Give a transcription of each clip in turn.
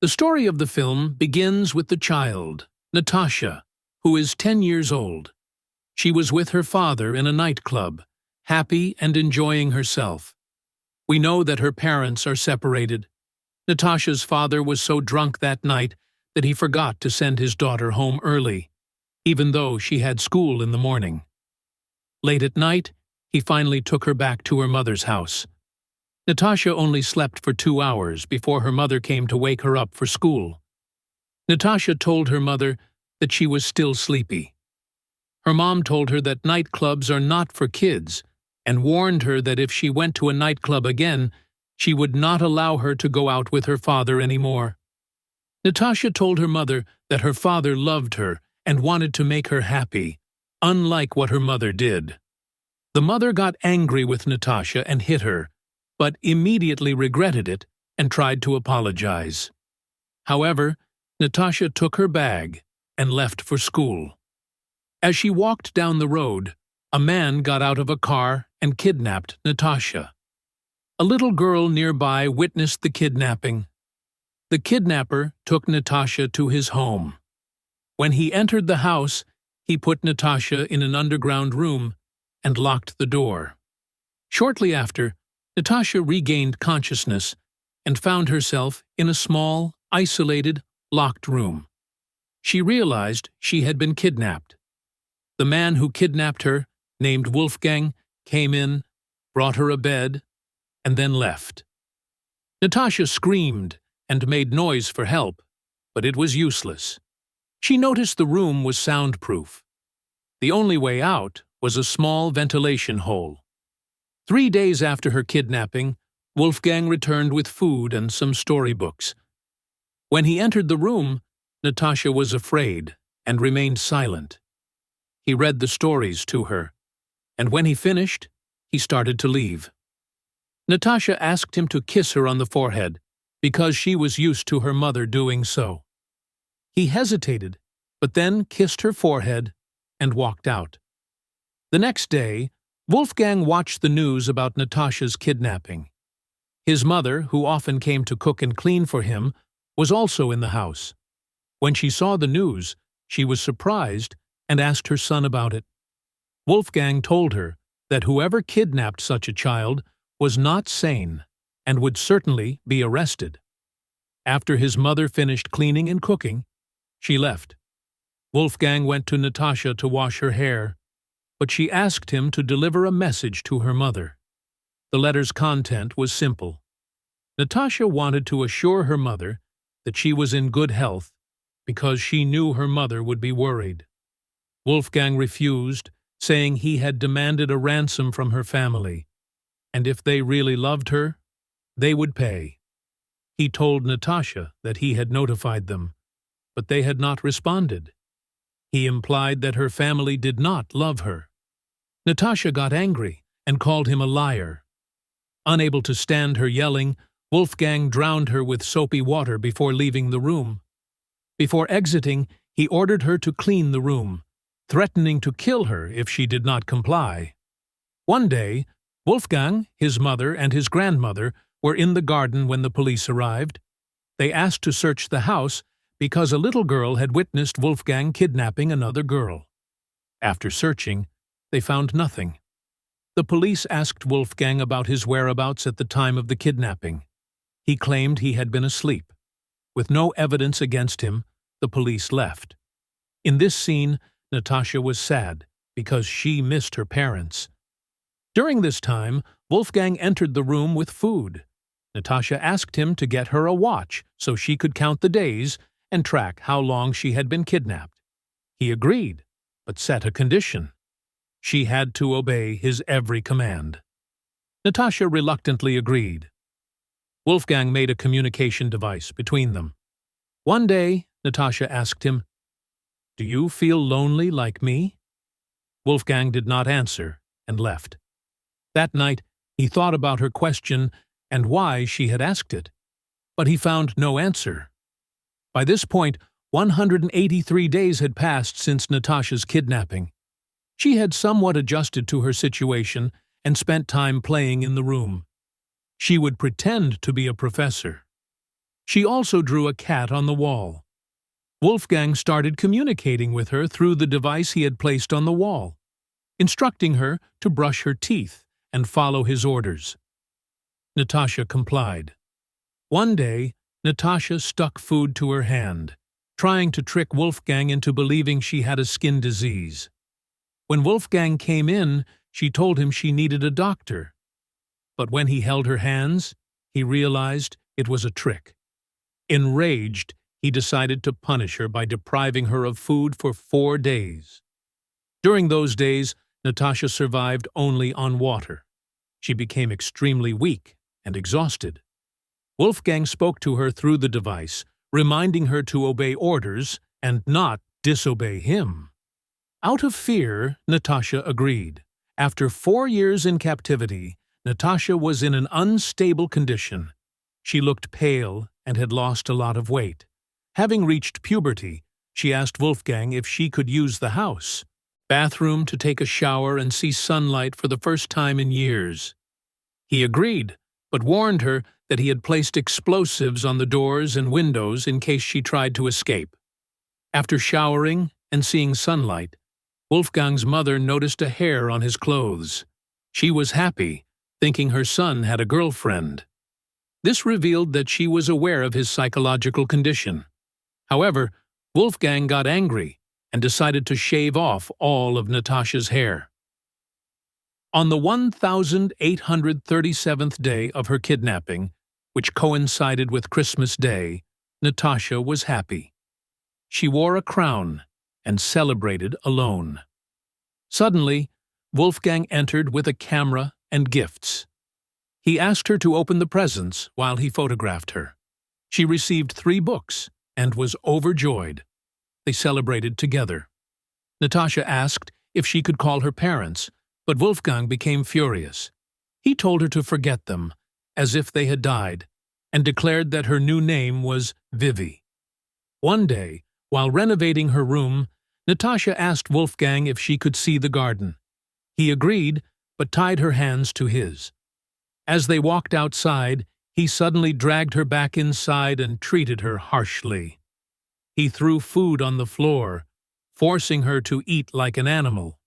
The story of the film begins with the child, Natasha, who is 10 years old. She was with her father in a nightclub, happy and enjoying herself. We know that her parents are separated. Natasha's father was so drunk that night that he forgot to send his daughter home early, even though she had school in the morning. Late at night, he finally took her back to her mother's house. Natasha only slept for 2 hours before her mother came to wake her up for school. Natasha told her mother that she was still sleepy. Her mom told her that nightclubs are not for kids and warned her that if she went to a nightclub again, she would not allow her to go out with her father anymore. Natasha told her mother that her father loved her and wanted to make her happy, unlike what her mother did. The mother got angry with Natasha and hit her, but immediately regretted it and tried to apologize. However, Natasha took her bag and left for school. As she walked down the road, a man got out of a car and kidnapped Natasha. A little girl nearby witnessed the kidnapping. The kidnapper took Natasha to his home. When he entered the house, he put Natasha in an underground room and locked the door. Shortly after, Natasha regained consciousness and found herself in a small, isolated, locked room. She realized she had been kidnapped. The man who kidnapped her, named Wolfgang, came in, brought her a bed, and then left. Natasha screamed and made noise for help, but it was useless. She noticed the room was soundproof. The only way out was a small ventilation hole. 3 days after her kidnapping, Wolfgang returned with food and some storybooks. When he entered the room, Natasha was afraid and remained silent. He read the stories to her, and when he finished, he started to leave. Natasha asked him to kiss her on the forehead, because she was used to her mother doing so. He hesitated, but then kissed her forehead and walked out. The next day, Wolfgang watched the news about Natasha's kidnapping. His mother, who often came to cook and clean for him, was also in the house. When she saw the news, she was surprised and asked her son about it. Wolfgang told her that whoever kidnapped such a child was not sane and would certainly be arrested. After his mother finished cleaning and cooking, she left. Wolfgang went to Natasha to wash her hair, but she asked him to deliver a message to her mother. The letter's content was simple. Natasha wanted to assure her mother that she was in good health because she knew her mother would be worried. Wolfgang refused, saying he had demanded a ransom from her family, and if they really loved her, they would pay. He told Natasha that he had notified them, but they had not responded. He implied that her family did not love her. Natasha got angry and called him a liar. Unable to stand her yelling, Wolfgang drowned her with soapy water before leaving the room. Before exiting, he ordered her to clean the room, threatening to kill her if she did not comply. One day, Wolfgang, his mother, and his grandmother were in the garden when the police arrived. They asked to search the house because a little girl had witnessed Wolfgang kidnapping another girl. After searching, they found nothing. The police asked Wolfgang about his whereabouts at the time of the kidnapping. He claimed he had been asleep. With no evidence against him, the police left. In this scene, Natasha was sad because she missed her parents. During this time, Wolfgang entered the room with food. Natasha asked him to get her a watch so she could count the days and track how long she had been kidnapped. He agreed, but set a condition. She had to obey his every command. Natasha reluctantly agreed. Wolfgang made a communication device between them. One day, Natasha asked him, "Do you feel lonely like me?" Wolfgang did not answer and left. That night, he thought about her question and why she had asked it, but he found no answer. By this point, 183 days had passed since Natasha's kidnapping. She had somewhat adjusted to her situation and spent time playing in the room. She would pretend to be a professor. She also drew a cat on the wall. Wolfgang started communicating with her through the device he had placed on the wall, instructing her to brush her teeth and follow his orders. Natasha complied. One day, Natasha stuck food to her hand, trying to trick Wolfgang into believing she had a skin disease. When Wolfgang came in, she told him she needed a doctor. But when he held her hands, he realized it was a trick. Enraged, he decided to punish her by depriving her of food for 4 days. During those days, Natasha survived only on water. She became extremely weak and exhausted. Wolfgang spoke to her through the device, reminding her to obey orders and not disobey him. Out of fear, Natasha agreed. After 4 years in captivity, Natasha was in an unstable condition. She looked pale and had lost a lot of weight. Having reached puberty, she asked Wolfgang if she could use the bathroom to take a shower and see sunlight for the first time in years. He agreed, but warned her that he had placed explosives on the doors and windows in case she tried to escape. After showering and seeing sunlight, Wolfgang's mother noticed a hair on his clothes. She was happy, thinking her son had a girlfriend. This revealed that she was aware of his psychological condition. However, Wolfgang got angry and decided to shave off all of Natasha's hair. On the 1837th day of her kidnapping, which coincided with Christmas Day, Natasha was happy. She wore a crown and celebrated alone. Suddenly, Wolfgang entered with a camera and gifts. He asked her to open the presents while he photographed her. She received 3 books and was overjoyed. They celebrated together. Natasha asked if she could call her parents, but Wolfgang became furious. He told her to forget them, as if they had died, and declared that her new name was Vivi. One day, while renovating her room, Natasha asked Wolfgang if she could see the garden. He agreed, but tied her hands to his. As they walked outside, he suddenly dragged her back inside and treated her harshly. He threw food on the floor, forcing her to eat like an animal.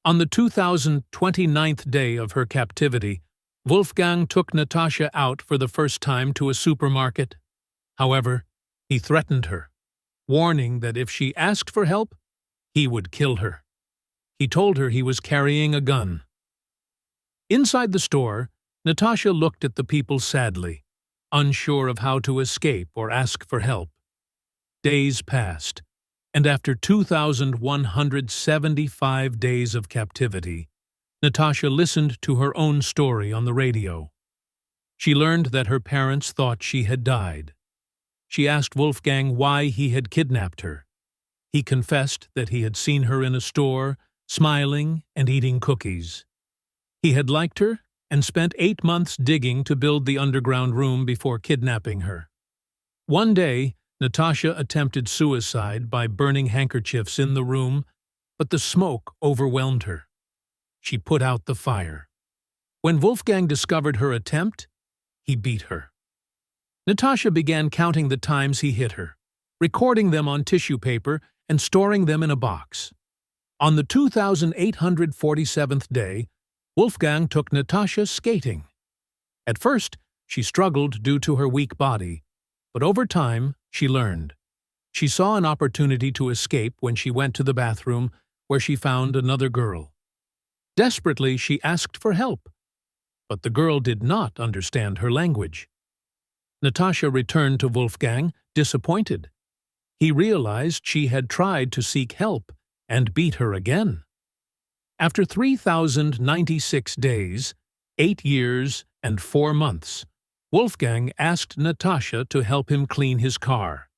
On the 2029th day of her captivity, Wolfgang took Natasha out for the first time to a supermarket. However, he threatened her, warning that if she asked for help, he would kill her. He told her he was carrying a gun. Inside the store, Natasha looked at the people sadly, unsure of how to escape or ask for help. Days passed, and after 2,175 days of captivity, Natasha listened to her own story on the radio. She learned that her parents thought she had died. She asked Wolfgang why he had kidnapped her. He confessed that he had seen her in a store, smiling and eating cookies. He had liked her and spent 8 months digging to build the underground room before kidnapping her. One day, Natasha attempted suicide by burning handkerchiefs in the room, but the smoke overwhelmed her. She put out the fire. When Wolfgang discovered her attempt, he beat her. Natasha began counting the times he hit her, recording them on tissue paper and storing them in a box. On the 2847th day, Wolfgang took Natasha skating. At first, she struggled due to her weak body, but over time, she learned. She saw an opportunity to escape when she went to the bathroom, where she found another girl. Desperately, she asked for help, but the girl did not understand her language. Natasha returned to Wolfgang, disappointed. He realized she had tried to seek help and beat her again. After 3,096 days, 8 years, and 4 months, Wolfgang asked Natasha to help him clean his car.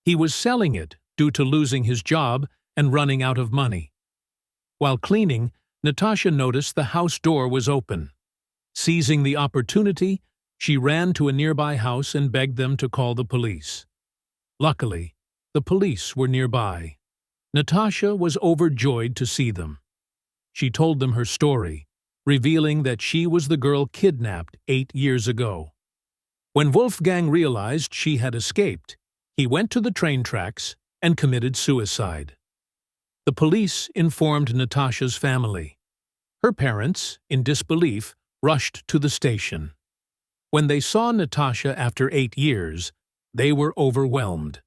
He was selling it due to losing his job and running out of money. While cleaning, Natasha noticed the house door was open. Seizing the opportunity, she ran to a nearby house and begged them to call the police. Luckily, the police were nearby. Natasha was overjoyed to see them. She told them her story, revealing that she was the girl kidnapped 8 years ago. When Wolfgang realized she had escaped, he went to the train tracks and committed suicide. The police informed Natasha's family. Her parents, in disbelief, rushed to the station. When they saw Natasha after 8 years, they were overwhelmed.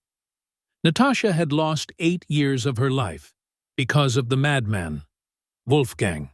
Natasha had lost 8 years of her life because of the madman, Wolfgang.